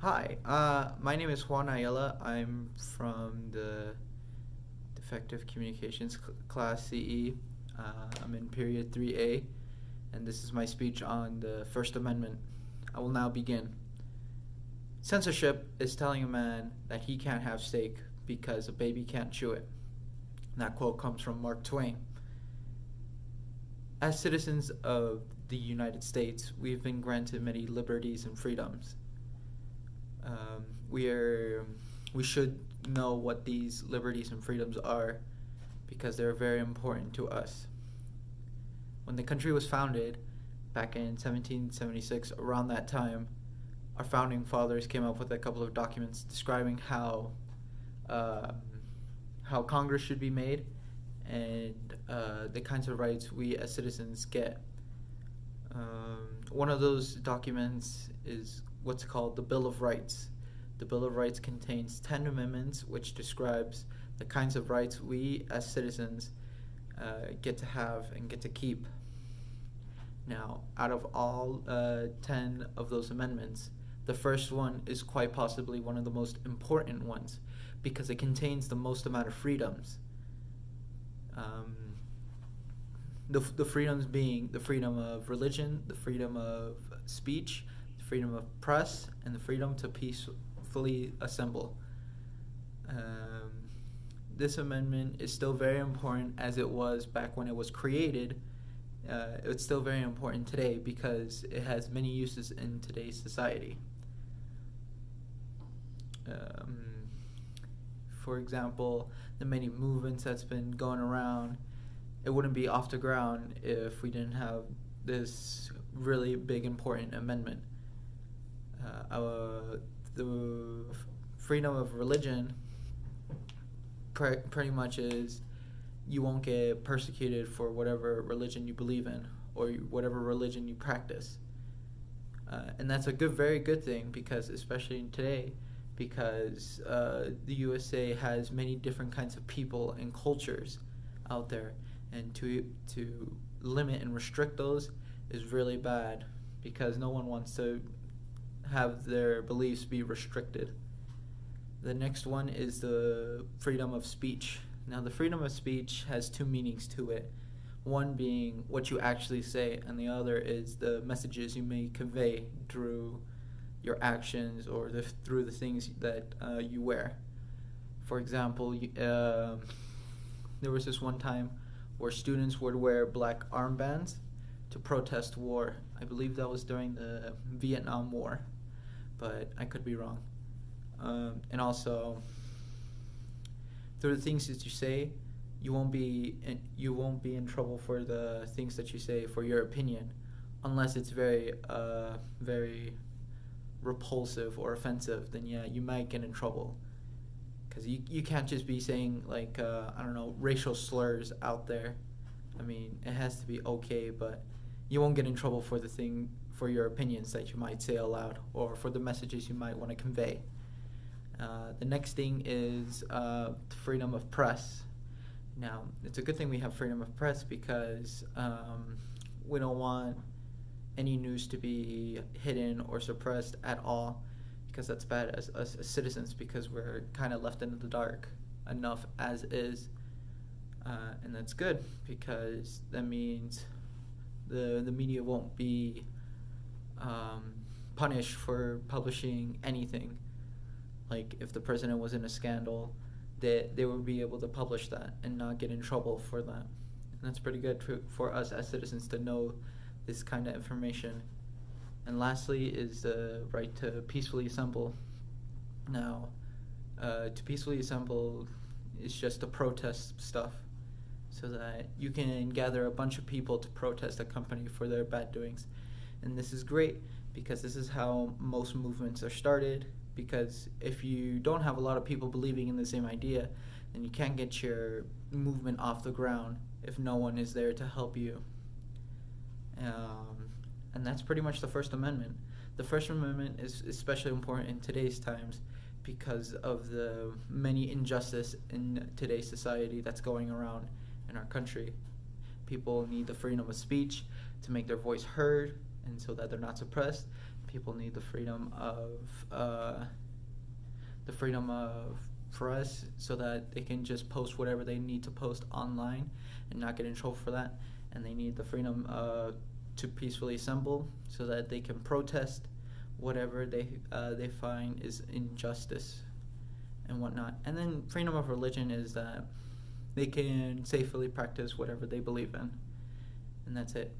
Hi, my name is Juan Ayala. I'm from the Defective Communications class CE. I'm in period 3A, and this is my speech on the First Amendment. I will now begin. Censorship is telling a man that he can't have steak because a baby can't chew it. And that quote comes from Mark Twain. As citizens of the United States, we've been granted many liberties and freedoms. Um, we are we should know what these liberties and freedoms are because they're very important to us. When the country was founded back in 1776, around that time, our founding fathers came up with a couple of documents describing uh, how Congress should be made and the kinds of rights we as citizens get. One of those documents is what's called the Bill of Rights. The Bill of Rights contains 10 amendments which describes the kinds of rights we as citizens get to have and get to keep. Now, out of all 10 of those amendments, the first one is quite possibly one of the most important ones because it contains the most amount of freedoms. The freedoms being the freedom of religion, the freedom of speech, the freedom of press, and the freedom to peacefully assemble. This amendment is still very important as it was back when it was created. It's still very important today because it has many uses in today's society. For example, the many movements that's been going around, it wouldn't be off the ground if we didn't have this really big important amendment. The freedom of religion pretty much is you won't get persecuted for whatever religion you believe in or whatever religion you practice. And that's a very good thing because especially today, because the USA has many different kinds of people and cultures out there, and to limit and restrict those is really bad because no one wants to have their beliefs be restricted. The next one is the freedom of speech. Now, the freedom of speech has two meanings to it. One being what you actually say, and the other is the messages you may convey through your actions or through the things that you wear. For example, there was this one time where students would wear black armbands to protest war. I believe that was during the Vietnam War, but I could be wrong. And also, through the things that you say, you won't be in trouble for the things that you say for your opinion, unless it's very repulsive or offensive. Then yeah, you might get in trouble, because you can't just be saying like I don't know, racial slurs out there. I mean, it has to be okay, but you won't get in trouble for your opinions that you might say aloud or for the messages you might want to convey. The next thing is freedom of press. Now, it's a good thing we have freedom of press because we don't want any news to be hidden or suppressed at all, because that's bad as us as citizens, because we're kind of left in the dark enough as is. And that's good because that means the media won't be punished for publishing anything. Like if the president was in a scandal, they would be able to publish that and not get in trouble for that. And that's pretty good for us as citizens to know this kind of information. And lastly is the right to peacefully assemble. Now, to peacefully assemble is just to protest stuff, so that you can gather a bunch of people to protest a company for their bad doings. And this is great because this is how most movements are started, because if you don't have a lot of people believing in the same idea, then you can't get your movement off the ground if no one is there to help you. And that's pretty much the First Amendment. The First Amendment is especially important in today's times because of the many injustice in today's society that's going around in our country. People need the freedom of speech to make their voice heard and so that they're not suppressed. People need the freedom of for us, so that they can just post whatever they need to post online and not get in trouble for that. And they need the freedom to peacefully assemble, so that they can protest whatever they find is injustice and whatnot. And then freedom of religion is that they can safely practice whatever they believe in, and that's it.